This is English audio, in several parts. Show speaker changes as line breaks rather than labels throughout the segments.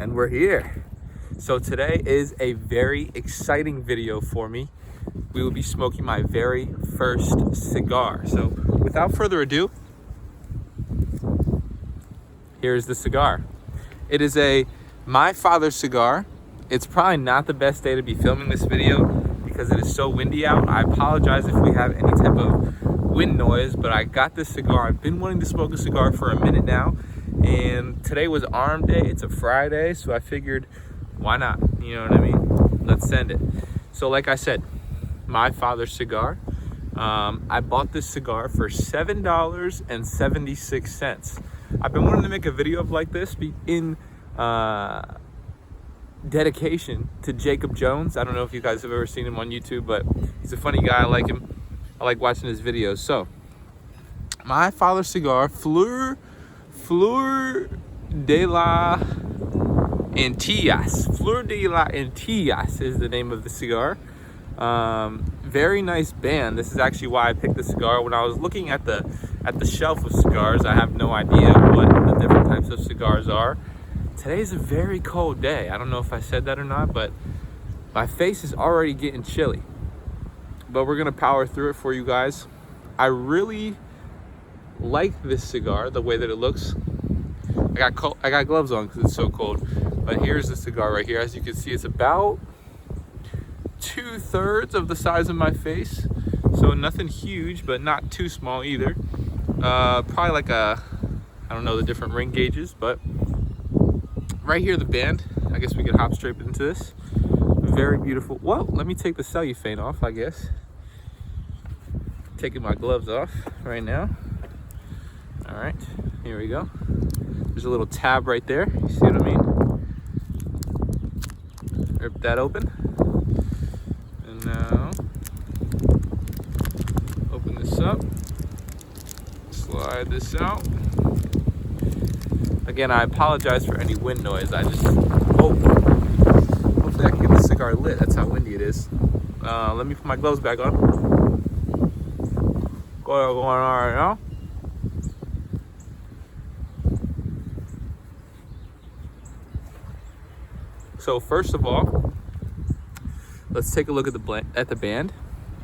And we're here. So today is a very exciting video for me. We will be smoking my very first cigar. So without further ado, here's the cigar. It is a My Father's cigar. It's probably not the best day to be filming this video because it is so windy out. I apologize if we have any type of wind noise, but I got this cigar. I've been wanting to smoke a cigar for a minute now, and today was arm day. It's a Friday, so I figured, why not? You know what I mean? Let's send it. So like I said, My Father's cigar. I bought this cigar for $7.76. I've been wanting to make a video of like this in dedication to Jacob Jones. I don't know if you guys have ever seen him on YouTube, but he's a funny guy. I like him. I like watching his videos. So, My Father's cigar, Fleur de la Antillas. Fleur de la Antillas is the name of the cigar. Very nice band. This is actually why I picked the cigar. When I was looking at the shelf of cigars, I have no idea what the different types of cigars are. Today's a very cold day. I don't know if I said that or not, but my face is already getting chilly. But we're gonna power through it for you guys. I really like this cigar, the way that it looks. I got gloves on because it's so cold. But here's the cigar right here. As you can see, it's about 2/3 of the size of my face. So nothing huge, but not too small either. Probably like I don't know the different ring gauges, but right here, the band. I guess we could hop straight into this. Very beautiful. Well, let me take the cellophane off, I guess. Taking my gloves off right now. All right, here we go. There's a little tab right there. You see what I mean? Rip that open. And now, open this up. Slide this out. Again, I apologize for any wind noise. Hopefully I can get the cigar lit. That's how windy it is. Let me put my gloves back on. Going on right now. So first of all, let's take a look at the band.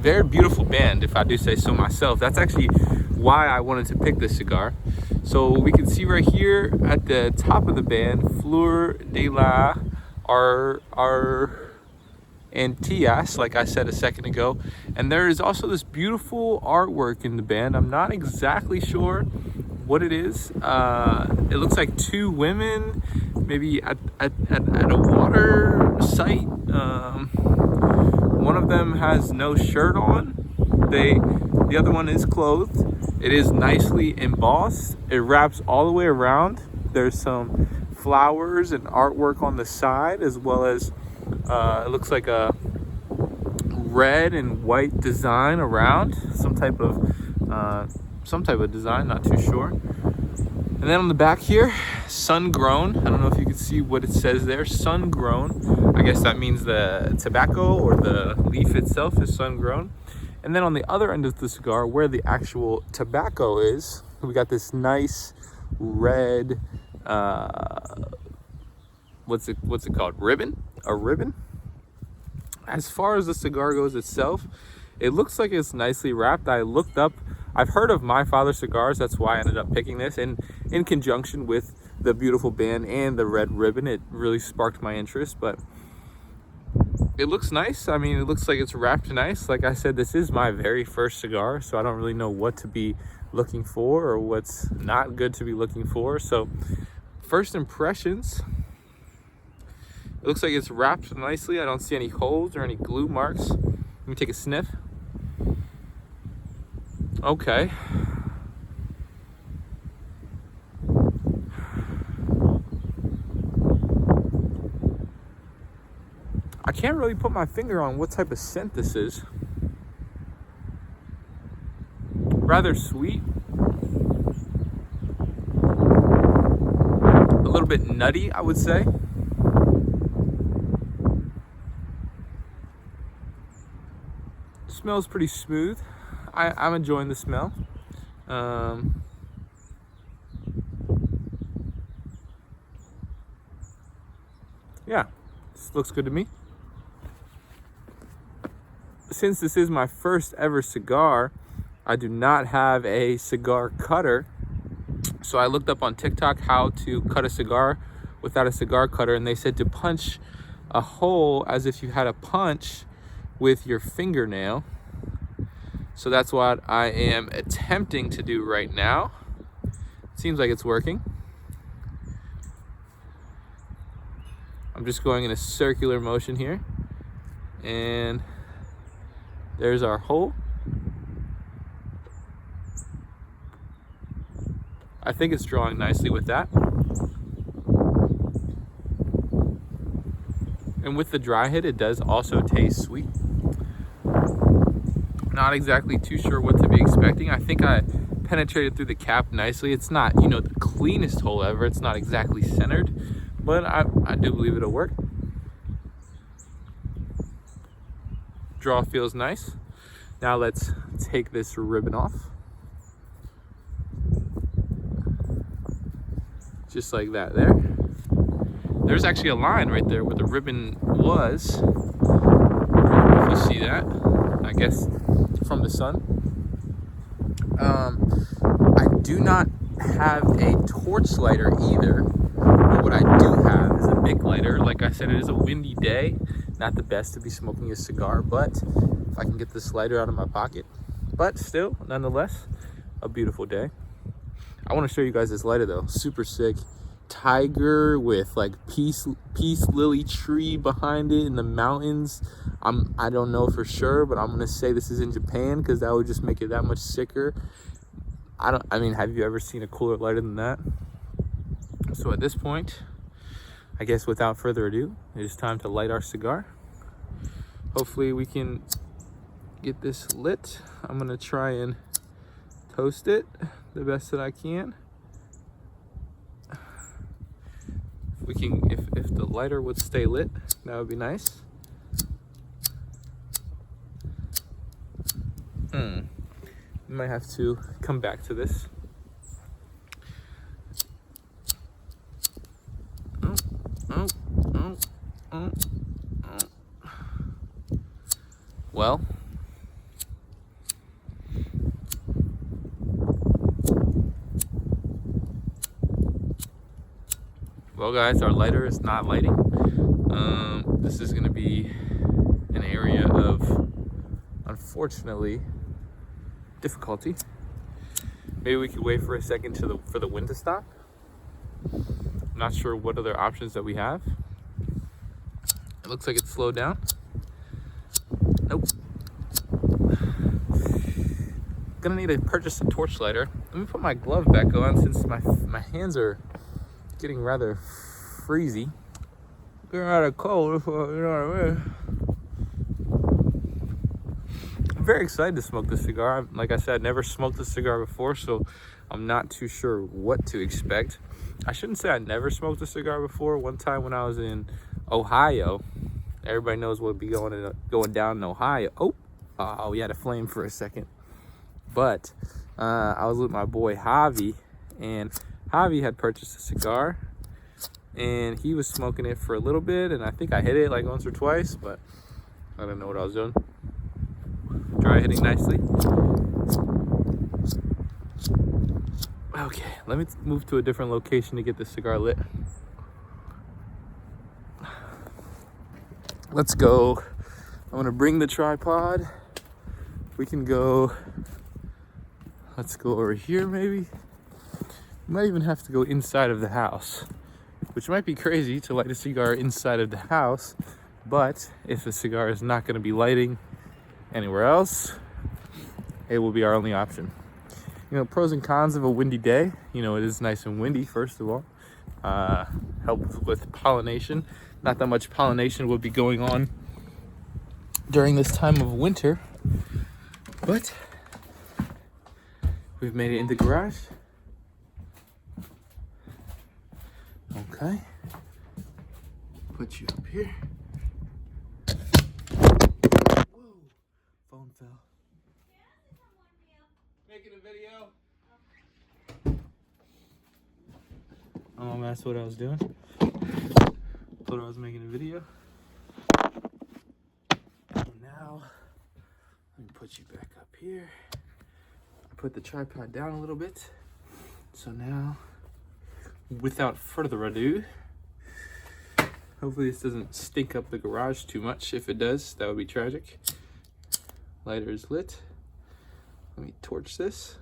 Very beautiful band, if I do say so myself. That's actually why I wanted to pick this cigar. So we can see right here at the top of the band, Fleur de la Antillas, like I said a second ago. And there is also this beautiful artwork in the band. I'm not exactly sure what it is. It looks like two women, maybe at a water site. One of them has no shirt on. The other one is clothed. It is nicely embossed. It wraps all the way around. There's some flowers and artwork on the side, as well as it looks like a red and white design around, some type of design, not too sure. And then on the back here, sun grown. I don't know if you can see what it says there, sun grown. I guess that means the tobacco or the leaf itself is sun grown. And then on the other end of the cigar, where the actual tobacco is, we got this nice red, what's it called? Ribbon? A ribbon? As far as the cigar goes itself, it looks like it's nicely wrapped. I looked up, I've heard of My Father's cigars. That's why I ended up picking this. And in conjunction with the beautiful band and the red ribbon, it really sparked my interest. But it looks nice. I mean, it looks like it's wrapped nice. Like I said, this is my very first cigar, so I don't really know what to be looking for or what's not good to be looking for. So first impressions, it looks like it's wrapped nicely. I don't see any holes or any glue marks. Let me take a sniff. Okay. I can't really put my finger on what type of scent this is. Rather sweet. A little bit nutty, I would say. Smells pretty smooth. I'm enjoying the smell. yeah, this looks good to me. Since this is my first ever cigar, I do not have a cigar cutter. So I looked up on TikTok how to cut a cigar without a cigar cutter, and they said to punch a hole as if you had a punch with your fingernail. So that's what I am attempting to do right now. Seems like it's working. I'm just going in a circular motion here, and there's our hole. I think it's drawing nicely with that. And with the dry hit, it does also taste sweet. Not exactly too sure what to be expecting. I think I penetrated through the cap nicely. It's not, you know, the cleanest hole ever. It's not exactly centered, but I do believe it'll work. Draw feels nice. Now let's take this ribbon off. Just like that there. There's actually a line right there where the ribbon was. If you see that, I guess from the sun. I do not have a torch lighter either, but what I do have is a Bic lighter. Like I said, it is a windy day. Not the best to be smoking a cigar, but if I can get this lighter out of my pocket. But still, nonetheless, a beautiful day. I want to show you guys this lighter though. Super sick. Tiger with like peace lily tree behind it in the mountains. I don't know for sure, but I'm gonna say this is in Japan because that would just make it that much sicker. I mean, have you ever seen a cooler lighter than that? So at this point, I guess without further ado, it is time to light our cigar. Hopefully we can get this lit. I'm gonna try and toast it the best that I can. If we can, if the lighter would stay lit, that would be nice. We might have to come back to this. Well, guys, our lighter is not lighting. This is gonna be an area of, unfortunately, difficulty. Maybe we could wait for a second for the wind to stop. I'm not sure what other options that we have. It looks like it's slowed down. Nope. Gonna need to purchase a torch lighter. Let me put my glove back on since my hands are getting rather freezy. Getting rather cold, you know what I mean? I'm very excited to smoke this cigar. Like I said, I've never smoked a cigar before, so I'm not too sure what to expect. I shouldn't say I never smoked a cigar before. One time when I was in Ohio, everybody knows what would be going down in Ohio. Oh, we had a flame for a second. But I was with my boy Javi, and Javi had purchased a cigar, and he was smoking it for a little bit, and I think I hit it like once or twice, but I don't know what I was doing. Dry hitting nicely. Okay, let me move to a different location to get this cigar lit. Let's go. I'm gonna bring the tripod. We can go, let's go over here maybe. We might even have to go inside of the house, which might be crazy to light a cigar inside of the house, but if the cigar is not gonna be lighting anywhere else, it will be our only option. You know, pros and cons of a windy day. You know, it is nice and windy, first of all. Helps with pollination. Not that much pollination will be going on during this time of winter, but we've made it in the garage. Okay. Put you up here. Whoa, phone fell. Making a video. Oh, that's what I was doing. Thought I was making a video. Now, let me put you back up here. Put the tripod down a little bit. So now, without further ado, hopefully this doesn't stink up the garage too much. If it does, that would be tragic. Lighter is lit. Let me torch this.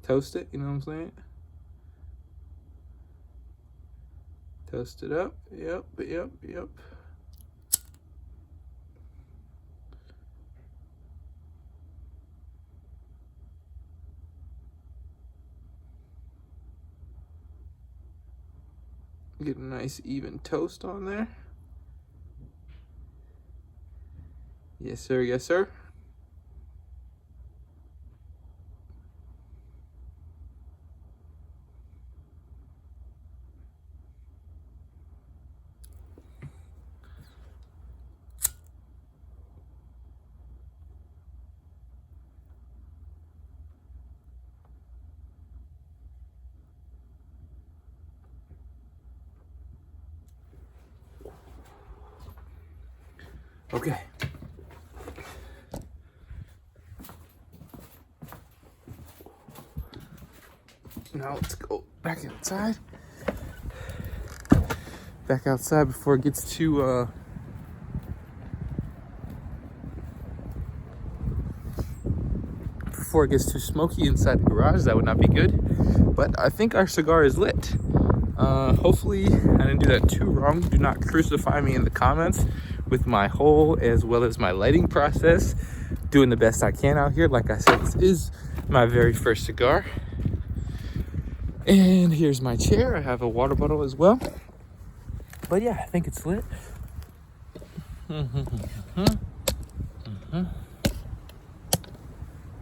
Toast it, you know what I'm saying? Toast it up. Yep. Get a nice even toast on there. Yes, sir. Yes, sir. Okay. Now let's go back outside. Back outside before it gets too smoky inside the garage. That would not be good. But I think our cigar is lit. Hopefully I didn't do that too wrong. Do not crucify me in the comments with my hole as well as my lighting process. Doing the best I can out here. Like I said, this is my very first cigar. And here's my chair. I have a water bottle as well. But yeah, I think it's lit.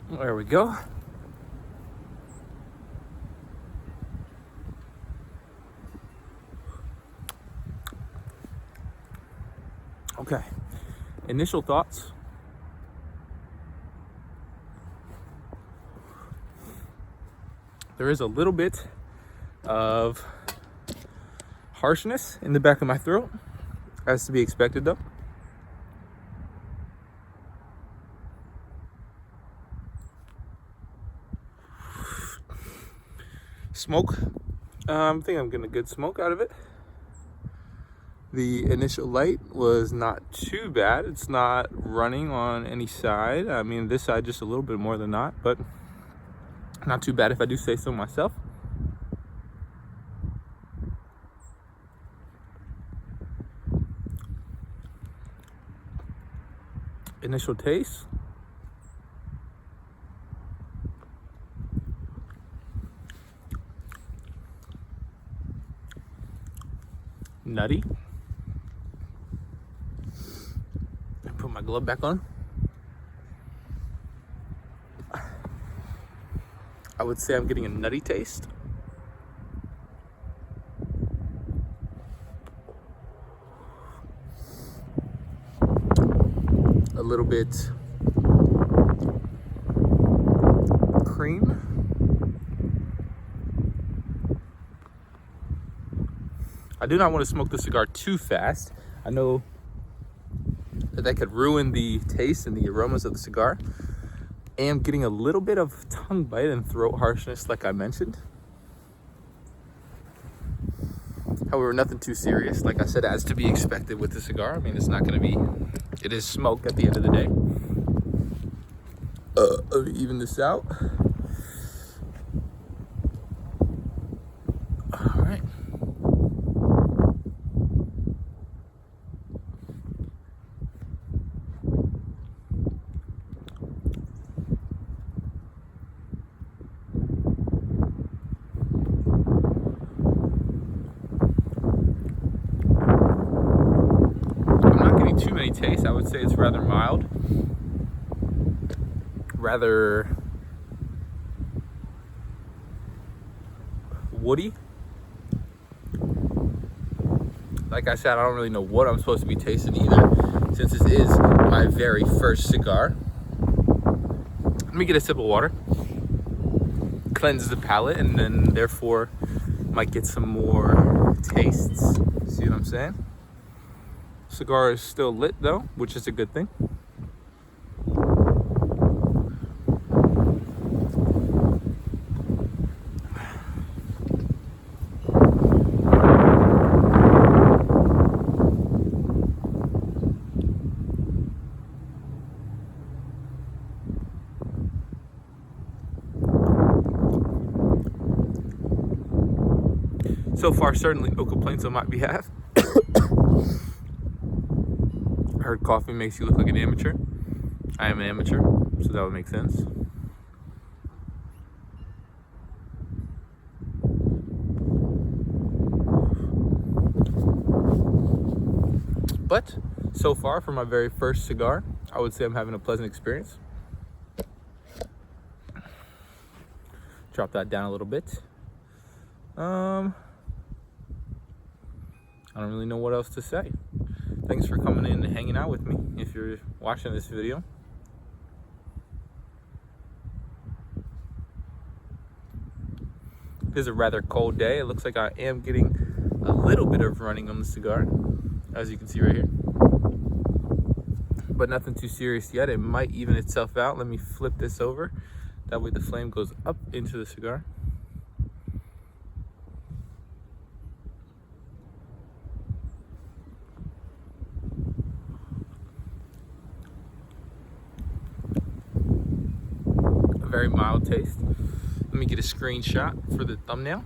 There we go. Okay, initial thoughts. There is a little bit of harshness in the back of my throat, as to be expected though. Smoke, I think I'm getting a good smoke out of it. The initial light was not too bad. It's not running on any side. I mean, this side just a little bit more than not, but not too bad if I do say so myself. Initial taste. Nutty. Put my glove back on. I would say I'm getting a nutty taste. A little bit cream. I do not want to smoke the cigar too fast. I know that could ruin the taste and the aromas of the cigar. I am getting a little bit of tongue bite and throat harshness, like I mentioned. However, nothing too serious. Like I said, as to be expected with the cigar. I mean, it's not going to be, it is smoke at the end of the day. Let me even this out. All right. Too many tastes. I would say it's rather mild, rather woody. Like I said, I don't really know what I'm supposed to be tasting either, since this is my very first cigar. Let me get a sip of water. Cleanses the palate and then therefore Might get some more tastes. See what I'm saying? Cigar is still lit though, which is a good thing. So far, certainly no complaints on my behalf. I heard coffee makes you look like an amateur. I am an amateur, so that would make sense. But so far, for my very first cigar, I would say I'm having a pleasant experience. Drop that down a little bit. I don't really know what else to say. Thanks for coming in and hanging out with me if you're watching this video. It is a rather cold day. It looks like I am getting a little bit of running on the cigar, as you can see right here. But nothing too serious yet. It might even itself out. Let me flip this over. That way the flame goes up into the cigar. Very mild taste. Let me get a screenshot for the thumbnail.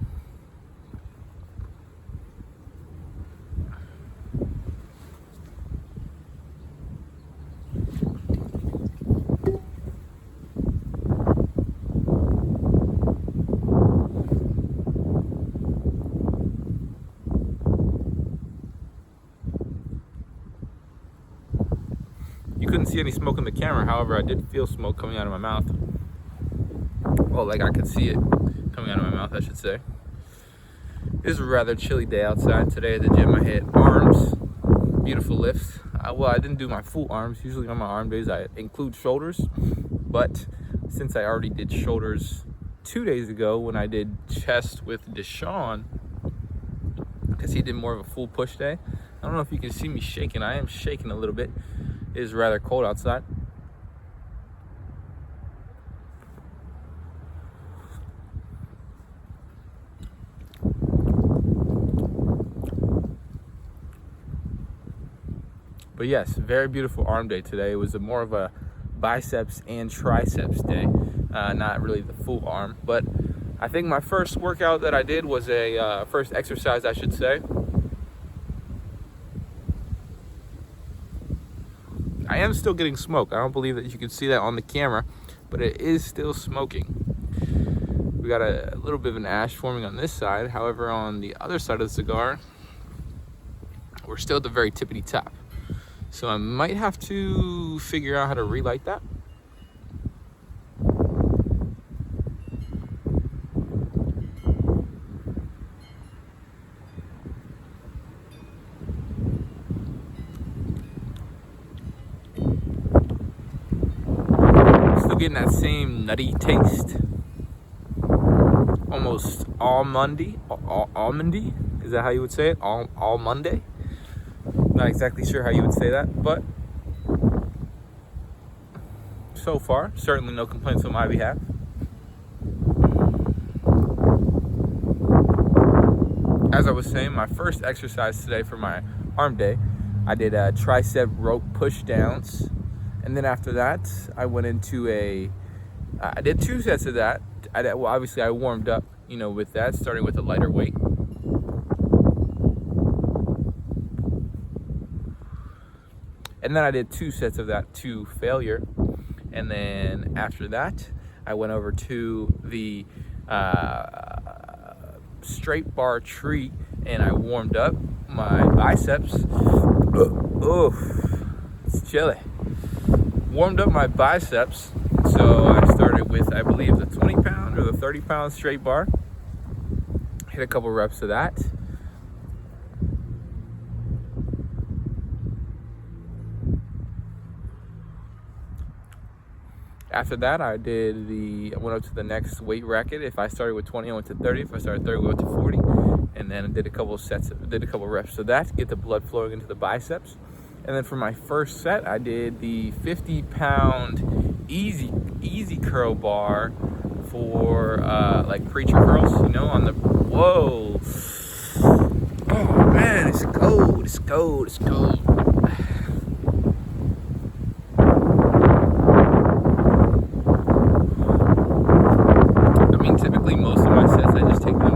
You couldn't see any smoke in the camera, however, I did feel smoke coming out of my mouth. Well, like I could see it coming out of my mouth, I should say. It is a rather chilly day outside. Today at the gym I hit arms, beautiful lifts. Well, I didn't do my full arms. Usually on my arm days I include shoulders, but since I already did shoulders 2 days ago when I did chest with Deshaun, because he did more of a full push day. I don't know if you can see me shaking. I am shaking a little bit. It is rather cold outside. But yes, very beautiful arm day today. It was more of a biceps and triceps day, not really the full arm. But I think my first workout that I did was first exercise, I should say. I am still getting smoke. I don't believe that you can see that on the camera, but it is still smoking. We got a little bit of an ash forming on this side. However, on the other side of the cigar, we're still at the very tippity top. So I might have to figure out how to relight that. Still getting that same nutty taste. Almost almondy. Is that how you would say it? Almondy? Not exactly sure how you would say that, but so far, certainly no complaints on my behalf. As I was saying, my first exercise today for my arm day, I did tricep rope push downs, and then after that, I went into I did 2 sets of that. Well, obviously I warmed up, with that, starting with a lighter weight. And then I did 2 sets of that to failure. And then after that, I went over to the straight bar tree and I warmed up my biceps. Oh, it's chilly. Warmed up my biceps. So I started with, I believe, the 20-pound or the 30-pound straight bar. Hit a couple reps of that. After that, I went up to the next weight bracket. If I started with 20, I went to 30. If I started 30, I went to 40. and then did a couple reps of that to get the blood flowing into the biceps. And then for my first set, I did the 50-pound easy curl bar for like preacher curls, you know, on the, whoa. Oh man, it's cold, it's cold, it's cold. I mean, typically most of my sets, I just take them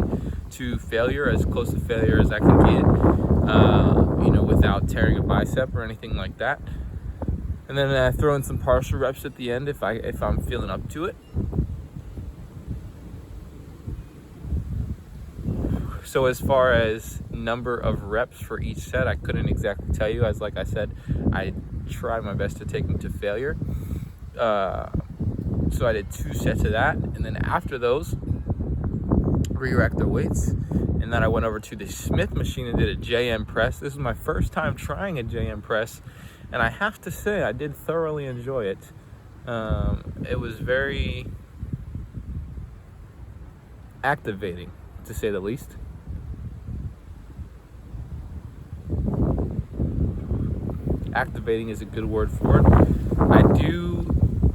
to failure, as close to failure as I can get, you know, without tearing a bicep or anything like that. And then I throw in some partial reps at the end if I'm feeling up to it. So as far as number of reps for each set, I couldn't exactly tell you, as like I said, I tried my best to take them to failure. So I did 2 sets of that, and then after those, re-racked the weights, and then I went over to the Smith machine and did a JM press. This is my first time trying a JM press, and I have to say I did thoroughly enjoy it. It was very activating, to say the least. Activating is a good word for it. I do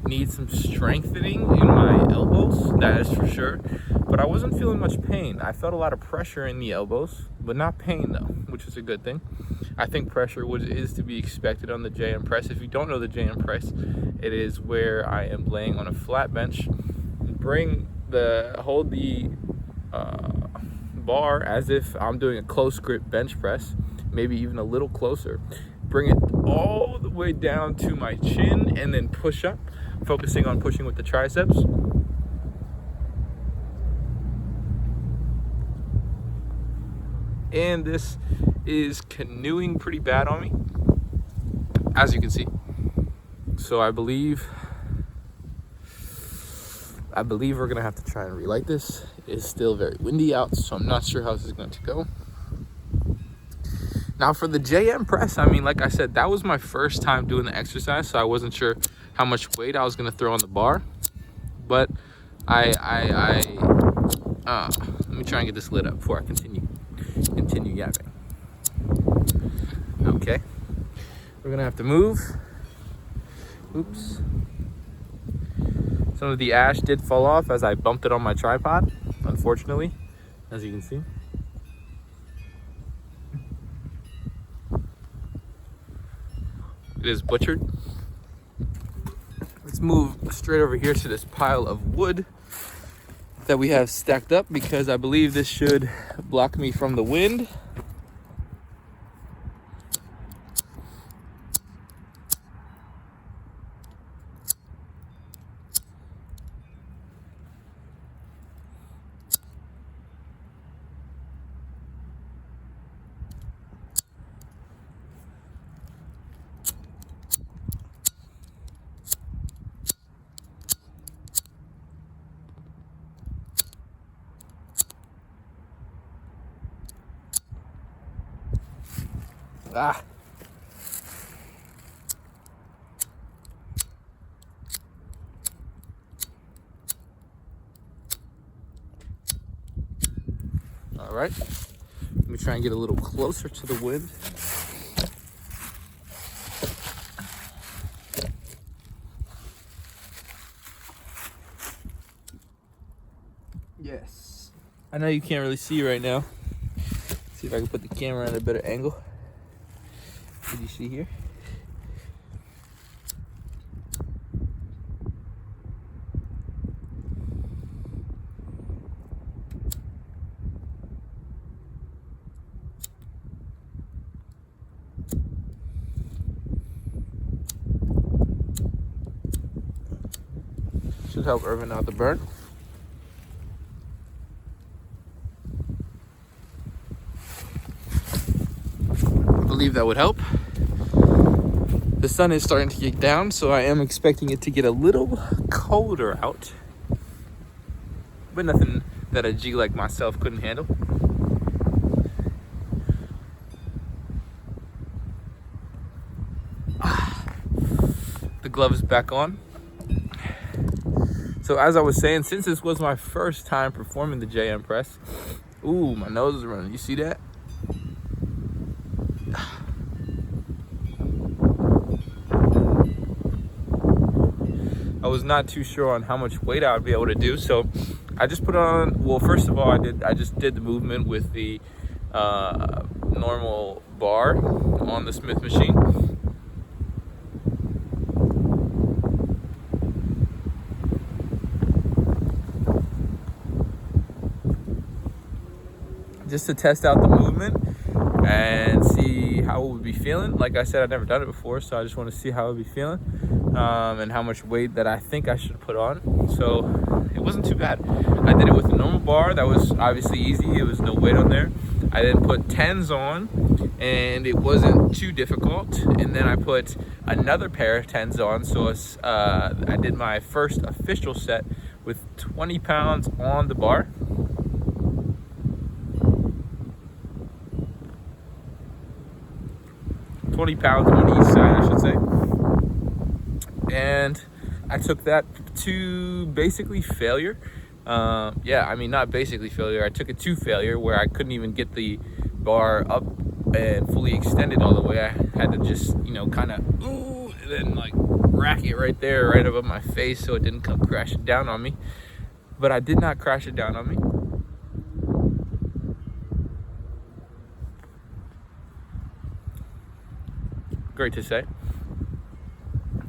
need some strengthening in my elbows, that is for sure, but I wasn't feeling much pain. I felt a lot of pressure in the elbows, but not pain though, which is a good thing. I think pressure is to be expected on the JM press. If you don't know the JM press, it is where I am laying on a flat bench, hold the bar as if I'm doing a close grip bench press, maybe even a little closer. Bring it all the way down to my chin and then push up, focusing on pushing with the triceps. And this is canoeing pretty bad on me, as you can see. So I believe we're gonna have to try and relight this. It is still very windy out, so I'm not sure how this is going to go. Now for the JM press, I mean, like I said, that was my first time doing the exercise, so I wasn't sure how much weight I was gonna throw on the bar. But let me try and get this lit up before I continue yapping. Okay, we're gonna have to move. Oops. Some of the ash did fall off as I bumped it on my tripod, unfortunately, as you can see. It is butchered. Let's move straight over here to this pile of wood that we have stacked up, because I believe this should block me from the wind. Ah. All right. Let me try and get a little closer to the wind. Yes. I know you can't really see right now. See if I can put the camera at a better angle. Can you see here? Should help Irvin out the burn. I believe that would help. The sun is starting to get down, so I am expecting it to get a little colder out, but nothing that a G like myself couldn't handle. The glove is back on. So as I was saying, since this was my first time performing the JM press, Ooh, my nose is running. You see that? I was not too sure on how much weight I would be able to do, so I just put on. Well, first of all, I just did the movement with the normal bar on the Smith machine. Just to test out the movement and see how it would be feeling. Like I said, I've never done it before, so I just want to see how it would be feeling and how much weight that I think I should put on. So it wasn't too bad. I did it with a normal bar. That was obviously easy. It was no weight on there. I then put 10s on, and it wasn't too difficult. And then I put another pair of 10s on. So I did my first official set with 20 pounds on the bar. £20 on each side, I should say. And I took that to basically failure. Not basically failure. I took it to failure where I couldn't even get the bar up and fully extended all the way. I had to just, kind of, and then like rack it right there, right above my face so it didn't come crashing down on me. But I did not crash it down on me. Great to say.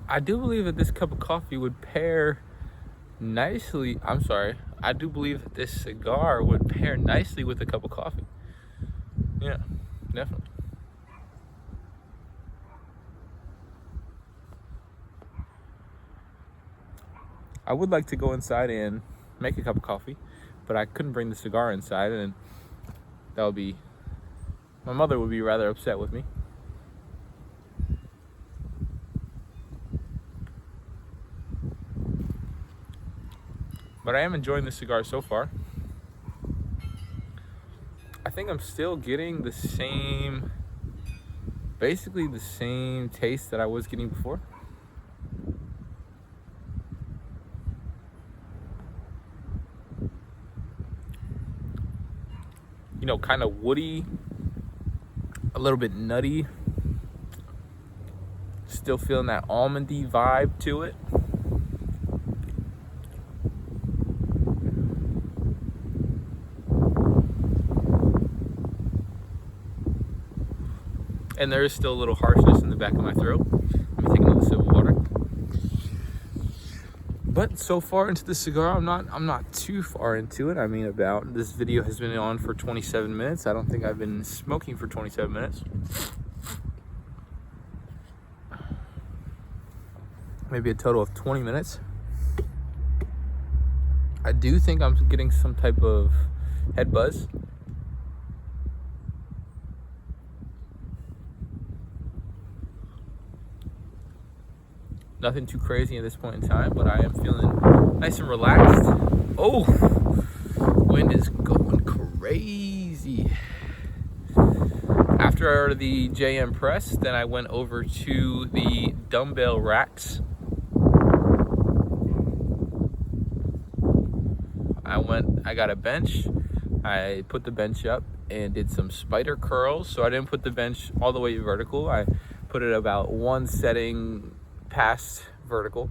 I do believe that this cup of coffee would pair nicely. I do believe that this cigar would pair nicely with a cup of coffee. Yeah, definitely. I would like to go inside and make a cup of coffee, but I couldn't bring the cigar inside, and my mother would be rather upset with me. But I am enjoying the cigar so far. I think I'm still getting basically the same taste that I was getting before. Kind of woody, a little bit nutty. Still feeling that almondy vibe to it. And there is still a little harshness in the back of my throat. Let me take another sip of water. But so far into the cigar, I'm not too far into it. I mean, this video has been on for 27 minutes. I don't think I've been smoking for 27 minutes. Maybe a total of 20 minutes. I do think I'm getting some type of head buzz. Nothing too crazy at this point in time, but I am feeling nice and relaxed. Oh, wind is going crazy. After I ordered the JM press, then I went over to the dumbbell racks. I got a bench. I put the bench up and did some spider curls. So I didn't put the bench all the way vertical. I put it about one setting past vertical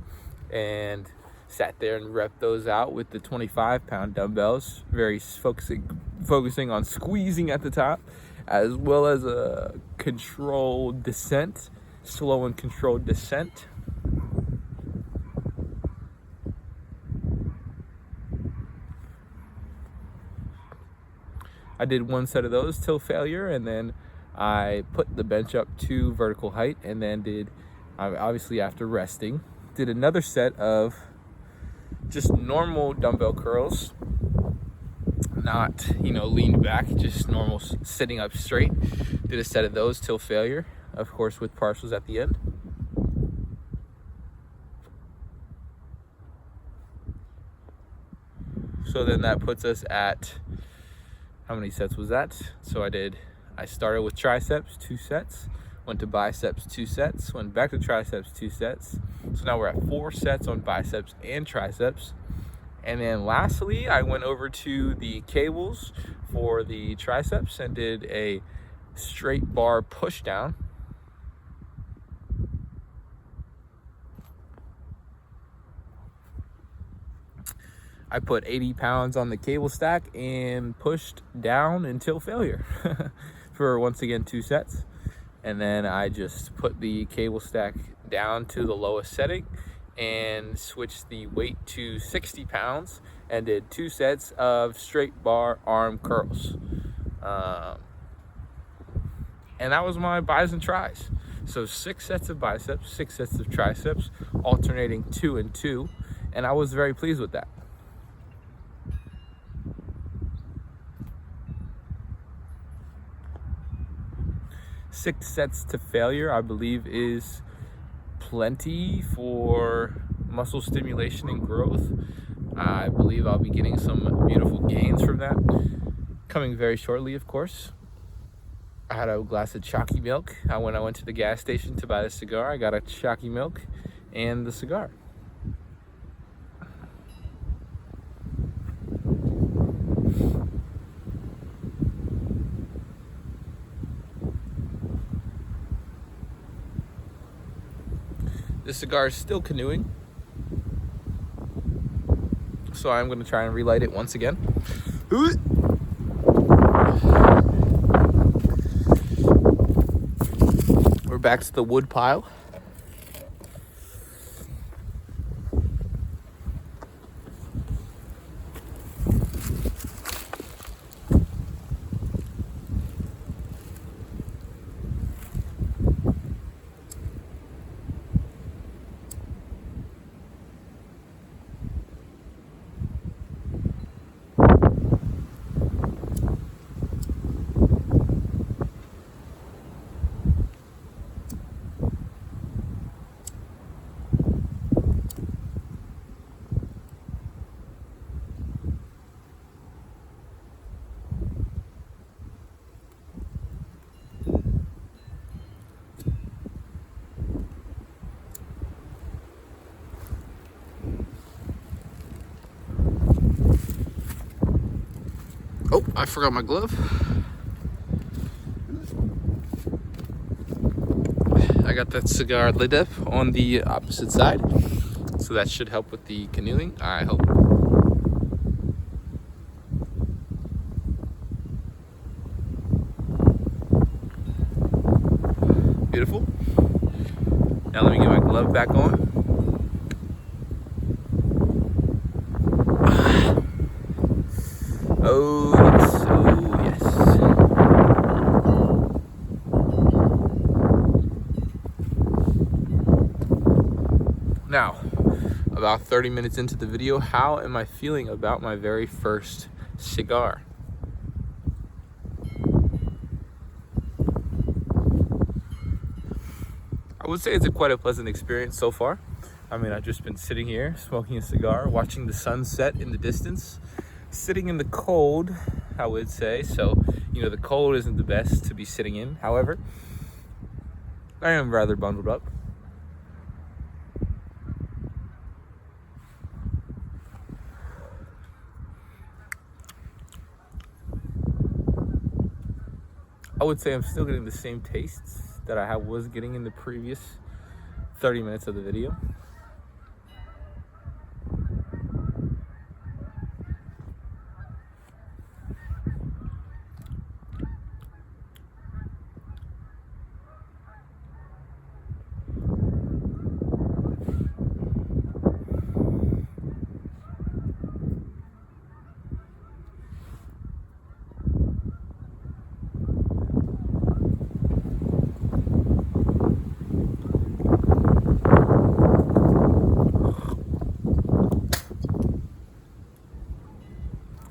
and sat there and repped those out with the 25-pound dumbbells, very focusing on squeezing at the top, as well as a controlled descent, slow and controlled descent. I did one set of those till failure, and then I put the bench up to vertical height, and then obviously after resting, did another set of just normal dumbbell curls, not leaned back, just normal sitting up straight. Did a set of those till failure, of course with partials at the end. So then that puts us at, how many sets was that? So I started with triceps, 2 sets, went to biceps, 2 sets, went back to triceps, 2 sets. So now we're at 4 sets on biceps and triceps. And then lastly, I went over to the cables for the triceps and did a straight bar push down. I put 80 pounds on the cable stack and pushed down until failure for, once again, 2 sets. And then I just put the cable stack down to the lowest setting and switched the weight to 60 pounds and did 2 sets of straight bar arm curls. And that was my bis and tris. So 6 sets of biceps, 6 sets of triceps, alternating 2 and 2. And I was very pleased with that. 6 sets to failure, I believe, is plenty for muscle stimulation and growth. I believe I'll be getting some beautiful gains from that, coming very shortly, of course. I had a glass of chalky milk. When I went to the gas station to buy the cigar, I got a chalky milk and the cigar. This cigar is still canoeing, so I'm going to try and relight it once again. We're back to the wood pile. Oh, I forgot my glove. I got that cigar lid up on the opposite side, so that should help with the canoeing, I hope. Beautiful. Now let me get my glove back on. Oh yes, oh yes. Now, about 30 minutes into the video, how am I feeling about my very first cigar? I would say it's quite a pleasant experience so far. I mean, I've just been sitting here smoking a cigar, watching the sunset in the distance, sitting in the cold, I would say. So, the cold isn't the best to be sitting in. However, I am rather bundled up. I would say I'm still getting the same tastes that I was getting in the previous 30 minutes of the video.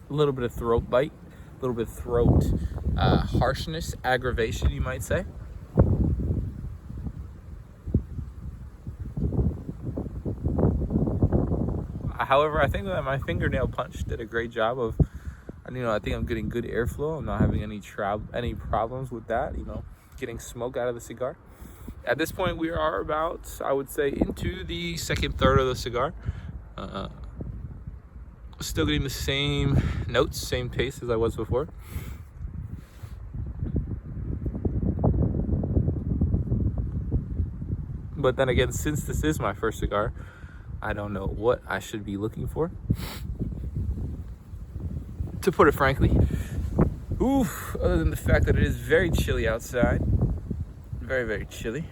A little bit of throat bite, a little bit of throat harshness, aggravation, you might say. However, I think that my fingernail punch did a great job of, I think I'm getting good airflow. I'm not having any problems with that, getting smoke out of the cigar. At this point, we are about, I would say, into the second third of the cigar. Still getting the same notes, same taste as I was before. But then again, since this is my first cigar, I don't know what I should be looking for. To put it frankly, other than the fact that it is very chilly outside. Very, very chilly.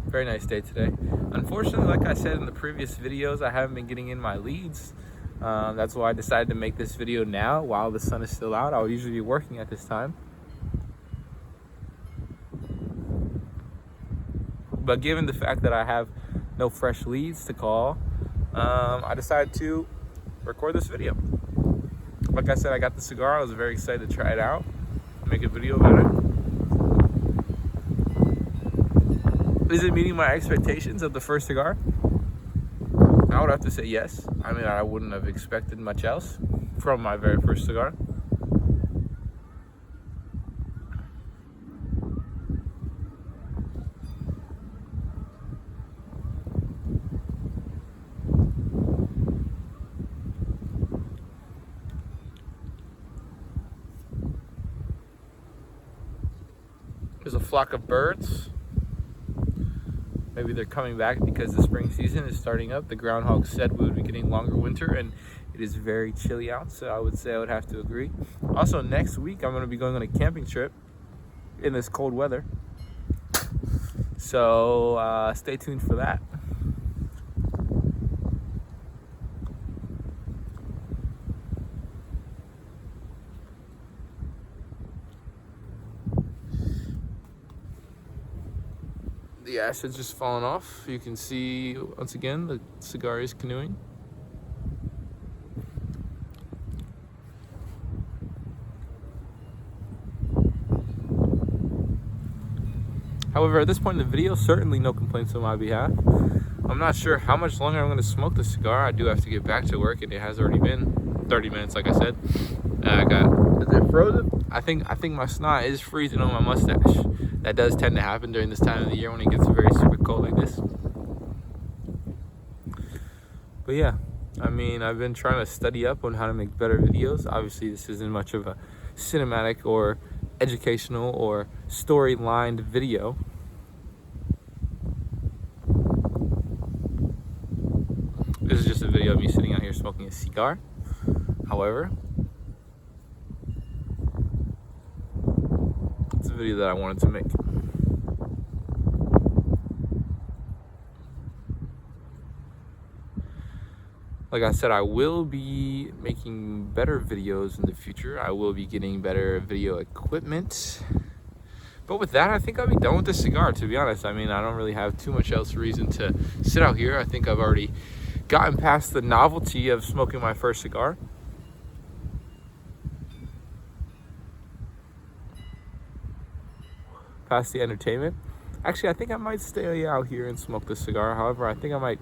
Very nice day today. Unfortunately, like I said in the previous videos, I haven't been getting in my leads. That's why I decided to make this video now while the sun is still out. I would usually be working at this time. But given the fact that I have no fresh leads to call, I decided to record this video. Like I said, I got the cigar. I was very excited to try it out, make a video about it. Is it meeting my expectations of the first cigar? I would have to say yes. I mean, I wouldn't have expected much else from my very first cigar. There's a flock of birds. Maybe they're coming back because the spring season is starting up. The groundhog said we would be getting longer winter, and it is very chilly out, so I would say I would have to agree. Also, next week I'm going to be going on a camping trip in this cold weather. So stay tuned for that. The ash has just fallen off. You can see, once again, the cigar is canoeing. However, at this point in the video, certainly no complaints on my behalf. I'm not sure how much longer I'm going to smoke the cigar. I do have to get back to work, and it has already been 30 minutes, like I said. Is it frozen? I think my snot is freezing on my mustache. That does tend to happen during this time of the year when it gets very super cold like this. But yeah, I mean, I've been trying to study up on how to make better videos. Obviously, this isn't much of a cinematic or educational or story-lined video. This is just a video of me sitting out here smoking a cigar. However, it's a video that I wanted to make. Like I said, I will be making better videos in the future. I will be getting better video equipment. But with that, I think I'll be done with the cigar, to be honest. I mean, I don't really have too much else reason to sit out here. I think I've already gotten past the novelty of smoking my first cigar. Past the entertainment. Actually, I think I might stay out here and smoke this cigar. However, I think I might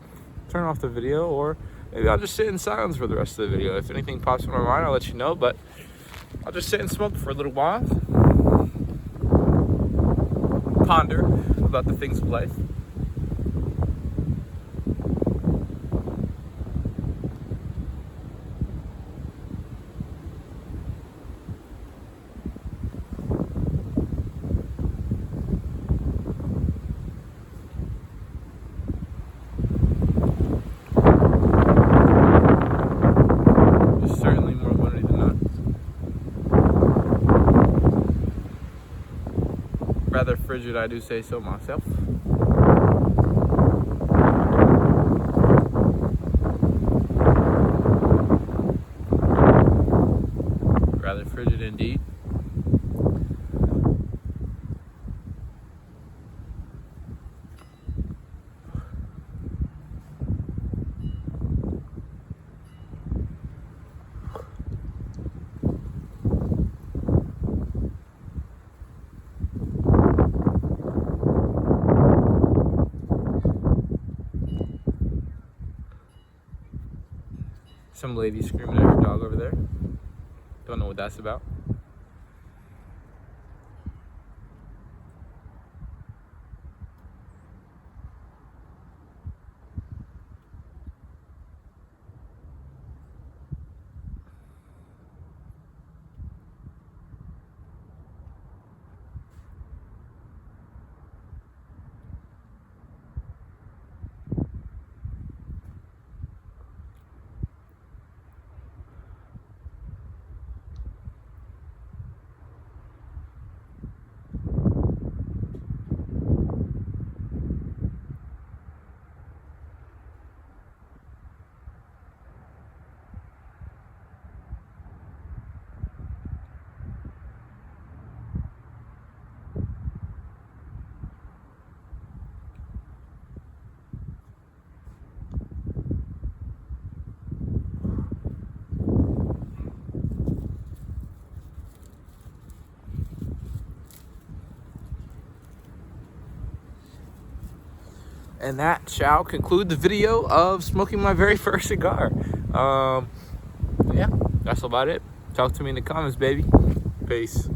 turn off the video, or maybe I'll just sit in silence for the rest of the video. If anything pops in my mind, I'll let you know, but I'll just sit and smoke for a little while. Ponder about the things of life. Rather frigid, I do say so myself. Rather frigid indeed. Some lady screaming at her dog over there. Don't know what that's about. And that shall conclude the video of smoking my very first cigar. Yeah, that's about it. Talk to me in the comments, baby. Peace.